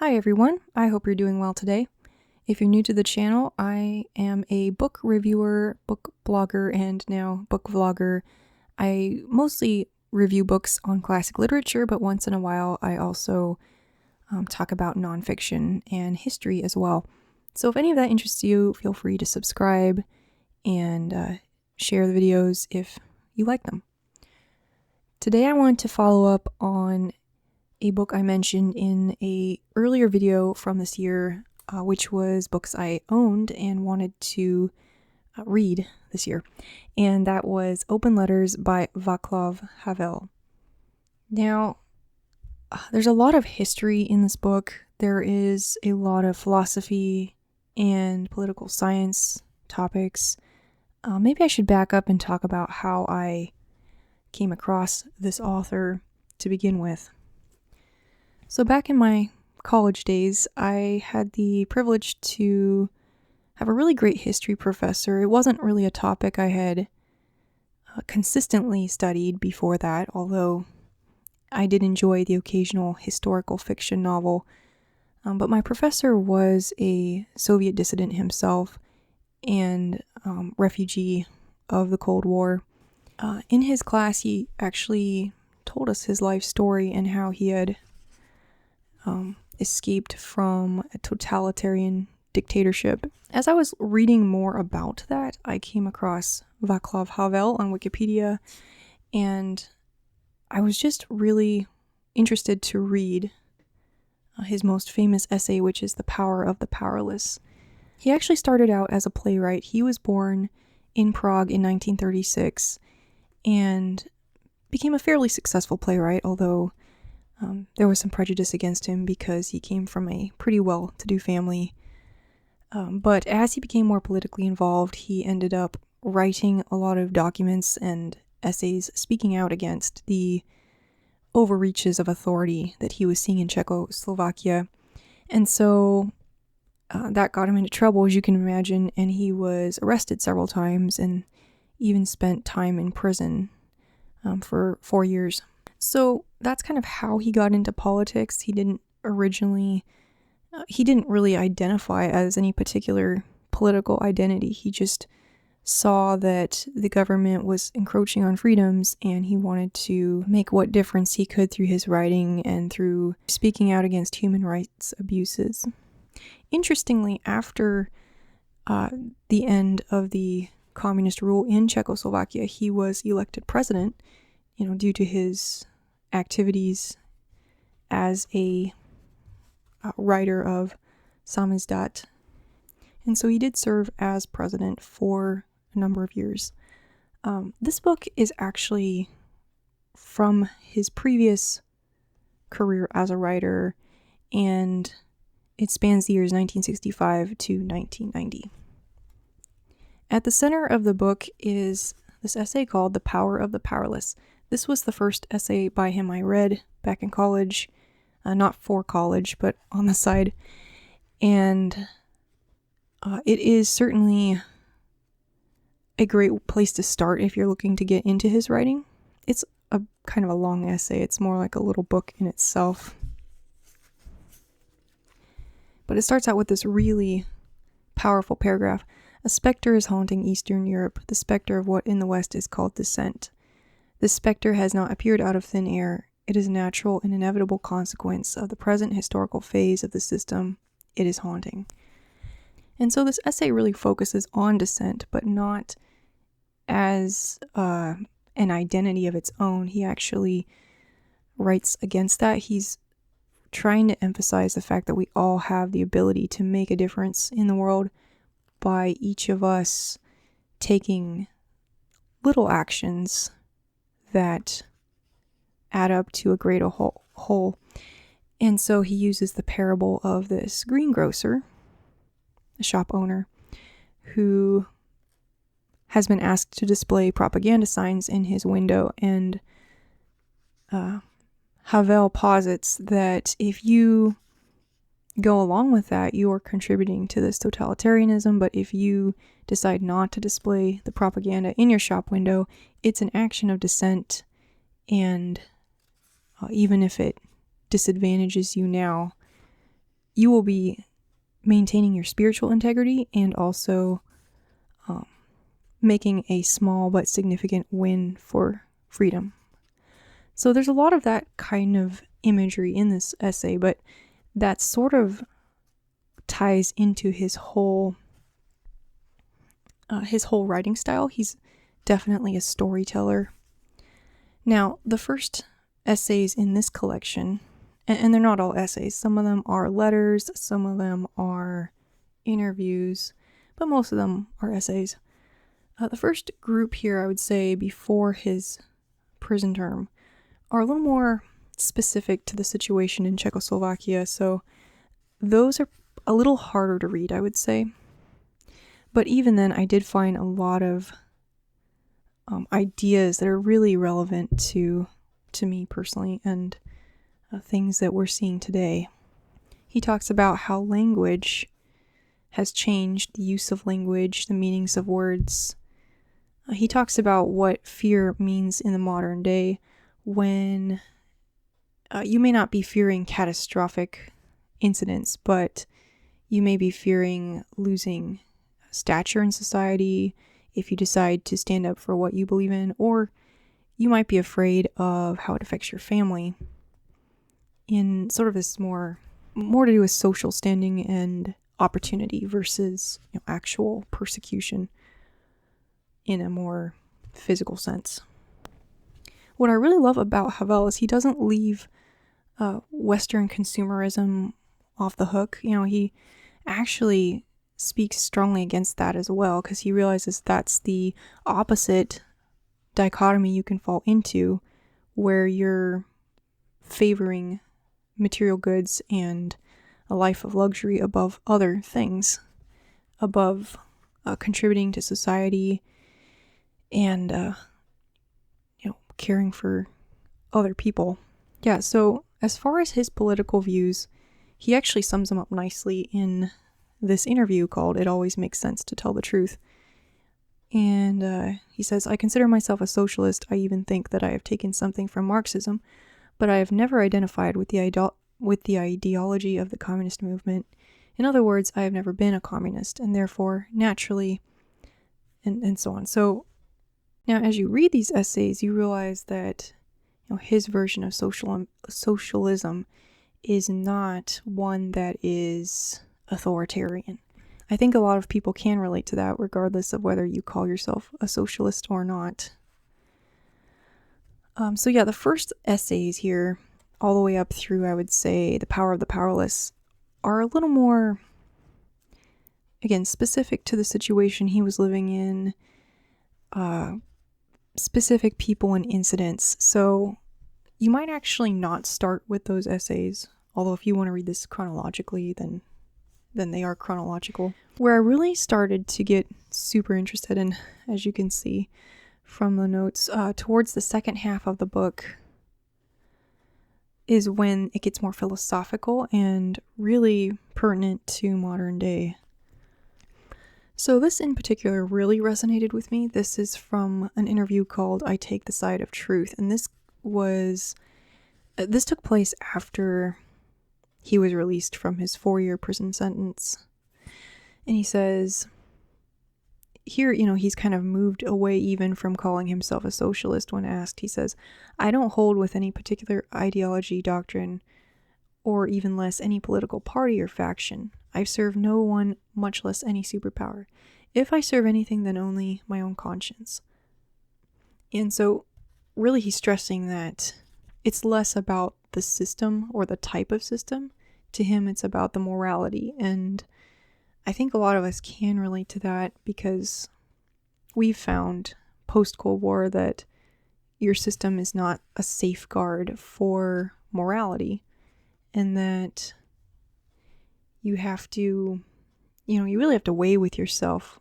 Hi everyone, I hope you're doing well today. If you're new to the channel, I am a book reviewer, book blogger, and now book vlogger. I mostly review books on classic literature, but once in a while I also talk about nonfiction and history as well. So if any of that interests you, feel free to subscribe and share the videos if you like them. Today I want to follow up on a book I mentioned in a earlier video from this year, which was books I owned and wanted to read this year. And that was Open Letters by Václav Havel. Now, there's a lot of history in this book. There is a lot of philosophy and political science topics. Maybe I should back up and talk about how I came across this author to begin with. So back in my college days, I had the privilege to have a really great history professor. It wasn't really a topic I had consistently studied before that, although I did enjoy the occasional historical fiction novel. But my professor was a Soviet dissident himself and refugee of the Cold War. In his class, he actually told us his life story and how he had escaped from a totalitarian dictatorship. As I was reading more about that, I came across Václav Havel on Wikipedia, and I was just really interested to read his most famous essay, which is The Power of the Powerless. He actually started out as a playwright. He was born in Prague in 1936 and became a fairly successful playwright, although there was some prejudice against him because he came from a pretty well-to-do family. But as he became more politically involved, he ended up writing a lot of documents and essays speaking out against the overreaches of authority that he was seeing in Czechoslovakia. And so that got him into trouble, as you can imagine, and he was arrested several times and even spent time in prison for 4 years. So that's kind of how he got into politics. He didn't really identify as any particular political identity. He just saw that the government was encroaching on freedoms, and he wanted to make what difference he could through his writing and through speaking out against human rights abuses. Interestingly, after the end of the communist rule in Czechoslovakia, he was elected president, due to his activities as a writer of samizdat. And so he did serve as president for a number of years. This book is actually from his previous career as a writer, and it spans the years 1965 to 1990. At the center of the book is this essay called The Power of the Powerless. This was the first essay by him I read back in college, not for college, but on the side. And it is certainly a great place to start if you're looking to get into his writing. It's a kind of a long essay. It's more like a little book in itself. But it starts out with this really powerful paragraph. A specter is haunting Eastern Europe, the specter of what in the West is called dissent. This specter has not appeared out of thin air. It is a natural and inevitable consequence of the present historical phase of the system it is haunting. And so this essay really focuses on dissent, but not as an identity of its own. He actually writes against that. He's trying to emphasize the fact that we all have the ability to make a difference in the world by each of us taking little actions that add up to a greater whole. And so he uses the parable of this greengrocer, a shop owner, who has been asked to display propaganda signs in his window, and Havel posits that if you go along with that, you are contributing to this totalitarianism, but if you decide not to display the propaganda in your shop window, it's an action of dissent, and even if it disadvantages you now, you will be maintaining your spiritual integrity and also making a small but significant win for freedom. So there's a lot of that kind of imagery in this essay, but that sort of ties into his whole writing style. He's definitely a storyteller. Now, the first essays in this collection, and they're not all essays, some of them are letters, some of them are interviews, but most of them are essays. The first group here, I would say, before his prison term, are a little more specific to the situation in Czechoslovakia, so those are a little harder to read, I would say. But even then, I did find a lot of ideas that are really relevant to me personally and things that we're seeing today. He talks about how language has changed, the use of language, the meanings of words. He talks about what fear means in the modern day when you may not be fearing catastrophic incidents, but you may be fearing losing stature in society if you decide to stand up for what you believe in, or you might be afraid of how it affects your family in sort of this more to do with social standing and opportunity versus actual persecution in a more physical sense. What I really love about Havel is he doesn't leave Western consumerism off the hook. He actually speaks strongly against that as well, because he realizes that's the opposite dichotomy you can fall into, where you're favoring material goods and a life of luxury above other things, above contributing to society and caring for other people. Yeah, so as far as his political views, he actually sums them up nicely in this interview called "It Always Makes Sense to Tell the Truth." And he says, "I consider myself a socialist. I even think that I have taken something from Marxism, but I have never identified with the ideology of the communist movement. In other words, I have never been a communist, and therefore, naturally," and so on. So now as you read these essays, you realize that his version of socialism is not one that is authoritarian. I think a lot of people can relate to that, regardless of whether you call yourself a socialist or not. So yeah, the first essays here, all the way up through, I would say, The Power of the Powerless, are a little more, again, specific to the situation he was living in, specific people and incidents. So you might actually not start with those essays, although if you want to read this chronologically, then they are chronological. Where I really started to get super interested in, as you can see from the notes, towards the second half of the book is when it gets more philosophical and really pertinent to modern day. So this in particular really resonated with me. This is from an interview called "I Take the Side of Truth," and this took place after he was released from his 4-year prison sentence. And he says, here, he's kind of moved away even from calling himself a socialist when asked. He says, "I don't hold with any particular ideology, doctrine, or even less any political party or faction. I serve no one, much less any superpower. If I serve anything, then only my own conscience." And so really he's stressing that it's less about the system or the type of system. To him, it's about the morality. And I think a lot of us can relate to that, because we've found post-Cold War that your system is not a safeguard for morality, and that you have to, you really have to weigh with yourself.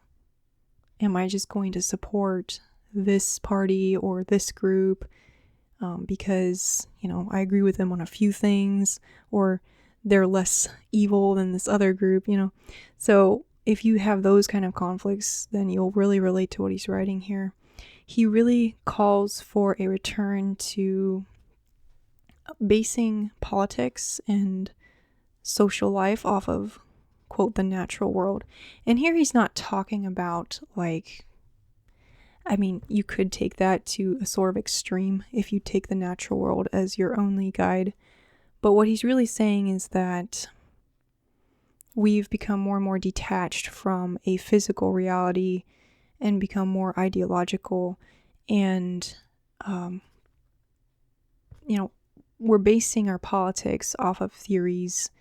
Am I just going to support this party or this group because, I agree with them on a few things, or they're less evil than this other group, So if you have those kind of conflicts, then you'll really relate to what he's writing here. He really calls for a return to basing politics and social life off of, quote, the natural world. And here he's not talking about, like, I mean, you could take that to a sort of extreme if you take the natural world as your only guide. But what he's really saying is that we've become more and more detached from a physical reality and become more ideological. And, we're basing our politics off of theories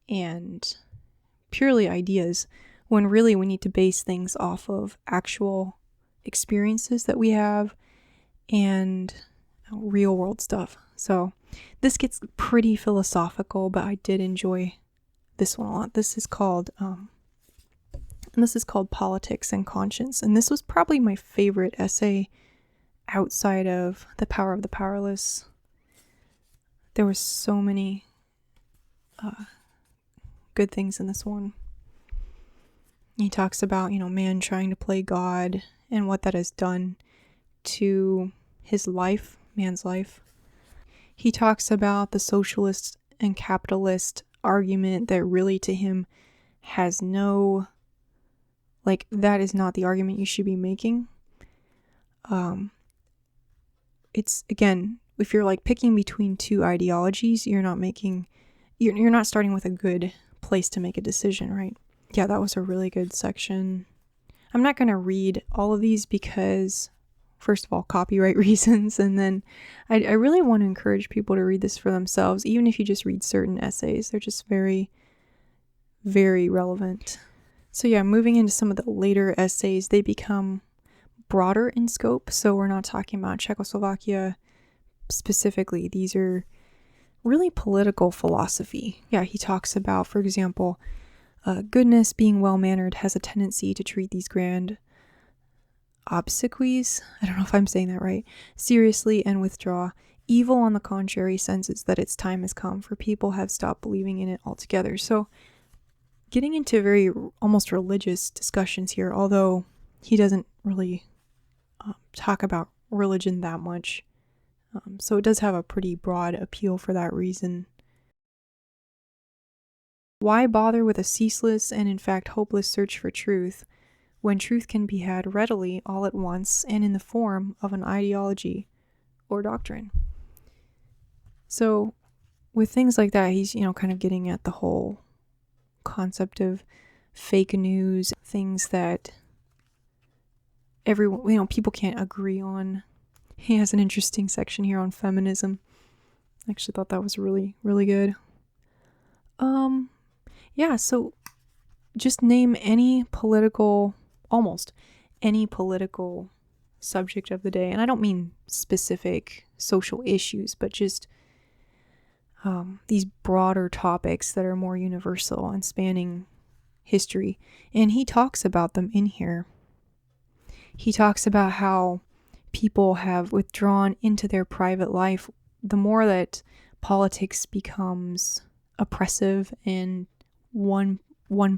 and purely ideas, when really we need to base things off of actual experiences that we have and real world stuff. So this gets pretty philosophical, but I did enjoy this one a lot. This is called Politics and Conscience, and this was probably my favorite essay outside of The Power of the Powerless. There were so many good things in this one. He talks about, man trying to play God and what that has done to his life, man's life. He talks about the socialist and capitalist argument that really to him has no, that is not the argument you should be making. It's, again, if you're picking between two ideologies, you're not starting with a good place to make a decision, right? Yeah, that was a really good section. I'm not going to read all of these because, first of all, copyright reasons, and then I really want to encourage people to read this for themselves, even if you just read certain essays. They're just very, very relevant. So yeah, moving into some of the later essays, they become broader in scope. So we're not talking about Czechoslovakia specifically. These are really political philosophy. Yeah, he talks about, for example, goodness, being well-mannered, has a tendency to treat these grand obsequies, I don't know if I'm saying that right, seriously and withdraw. Evil, on the contrary, senses that its time has come, for people have stopped believing in it altogether. So getting into very almost religious discussions here, although he doesn't really talk about religion that much. So it does have a pretty broad appeal for that reason. Why bother with a ceaseless and in fact hopeless search for truth when truth can be had readily all at once and in the form of an ideology or doctrine? So with things like that, he's, kind of getting at the whole concept of fake news, things that everyone, people can't agree on. He has an interesting section here on feminism. I actually thought that was really, really good. Yeah, so just name almost any political subject of the day. And I don't mean specific social issues, but just these broader topics that are more universal and spanning history. And he talks about them in here. He talks about how people have withdrawn into their private life. The more that politics becomes oppressive and one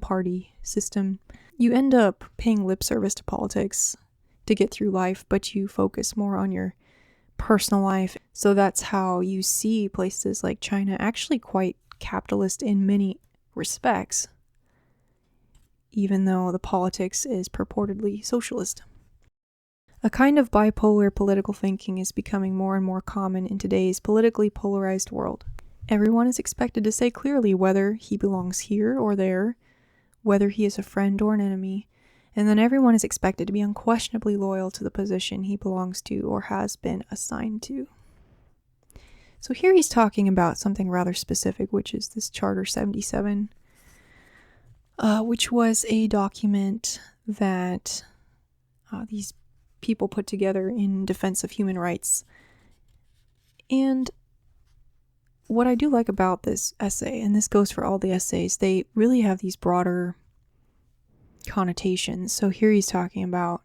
party system, you end up paying lip service to politics to get through life, but you focus more on your personal life. So that's how you see places like China actually quite capitalist in many respects, even though the politics is purportedly socialist. A kind of bipolar political thinking is becoming more and more common in today's politically polarized world. Everyone is expected to say clearly whether he belongs here or there, whether he is a friend or an enemy, and then everyone is expected to be unquestionably loyal to the position he belongs to or has been assigned to. So here he's talking about something rather specific, which is this Charter 77, which was a document that these people put together in defense of human rights. And what I do like about this essay, and this goes for all the essays, they really have these broader connotations. So here he's talking about,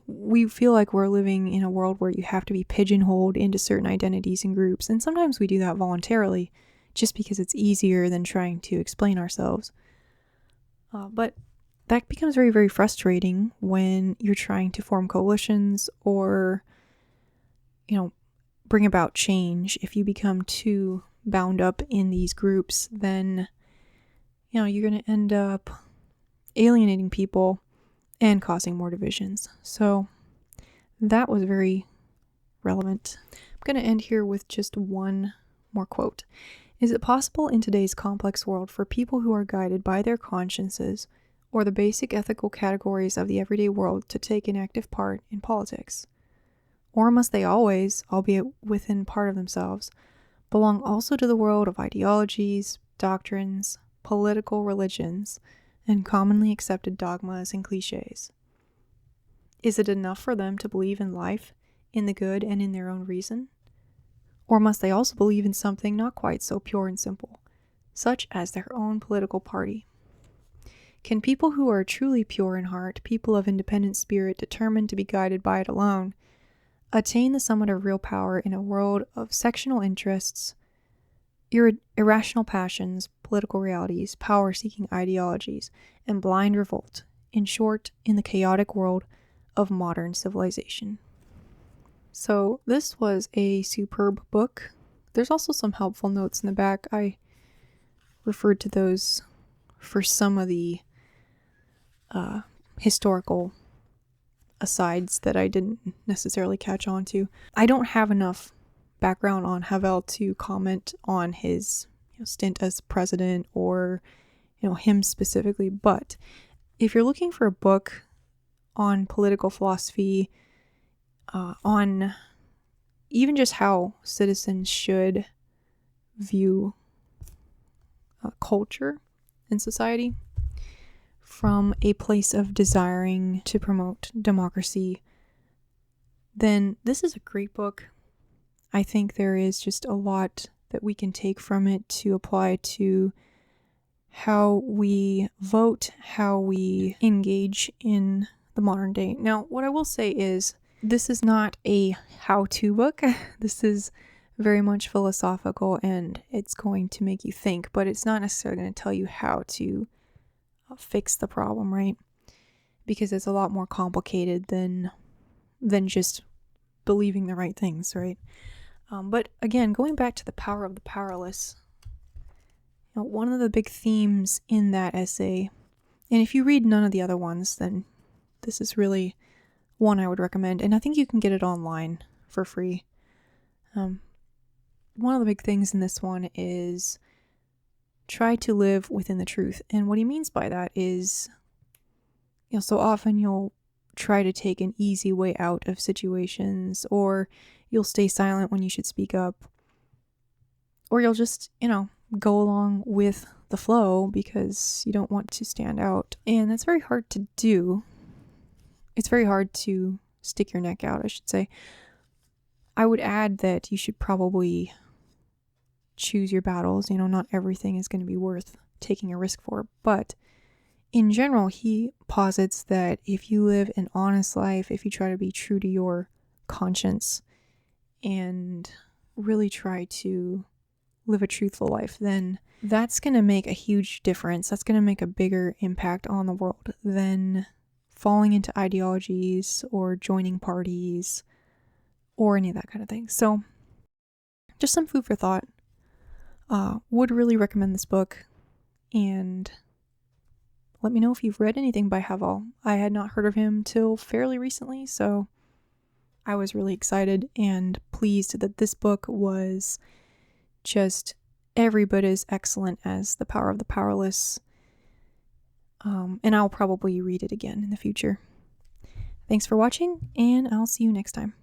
we feel like we're living in a world where you have to be pigeonholed into certain identities and groups, and sometimes we do that voluntarily just because it's easier than trying to explain ourselves. But that becomes very, very frustrating when you're trying to form coalitions or, bring about change if you become too bound up in these groups, then, you're going to end up alienating people and causing more divisions. So that was very relevant. I'm going to end here with just one more quote. Is it possible in today's complex world for people who are guided by their consciences or the basic ethical categories of the everyday world to take an active part in politics? Or must they always, albeit within part of themselves, belong also to the world of ideologies, doctrines, political religions, and commonly accepted dogmas and cliches? Is it enough for them to believe in life, in the good, and in their own reason? Or must they also believe in something not quite so pure and simple, such as their own political party? Can people who are truly pure in heart, people of independent spirit determined to be guided by it alone, attain the summit of real power in a world of sectional interests, irrational passions, political realities, power-seeking ideologies, and blind revolt, in short, in the chaotic world of modern civilization? So this was a superb book. There's also some helpful notes in the back. I referred to those for some of the historical asides that I didn't necessarily catch on to. I don't have enough background on Havel to comment on his stint as president or him specifically, but if you're looking for a book on political philosophy, on even just how citizens should view culture and society from a place of desiring to promote democracy, then this is a great book. I think there is just a lot that we can take from it to apply to how we vote, how we engage in the modern day. Now, what I will say is, this is not a how-to book. This is very much philosophical, and it's going to make you think, but it's not necessarily going to tell you how to fix the problem, right? Because it's a lot more complicated than just believing the right things, right? But again, going back to the power of the powerless, one of the big themes in that essay, and if you read none of the other ones, then this is really one I would recommend, and I think you can get it online for free. One of the big things in this one is try to live within the truth, and what he means by that is, so often you'll try to take an easy way out of situations, or you'll stay silent when you should speak up, or you'll just, go along with the flow because you don't want to stand out, and that's very hard to do. It's very hard to stick your neck out, I should say. I would add that you should probably choose your battles. Not everything is going to be worth taking a risk for. But in general, he posits that if you live an honest life, if you try to be true to your conscience and really try to live a truthful life, then that's going to make a huge difference. That's going to make a bigger impact on the world than falling into ideologies or joining parties or any of that kind of thing. So just some food for thought. Would really recommend this book, and let me know if you've read anything by Havel. I had not heard of him till fairly recently, so I was really excited and pleased that this book was just every bit as excellent as The Power of the Powerless. And I'll probably read it again in the future. Thanks for watching, and I'll see you next time.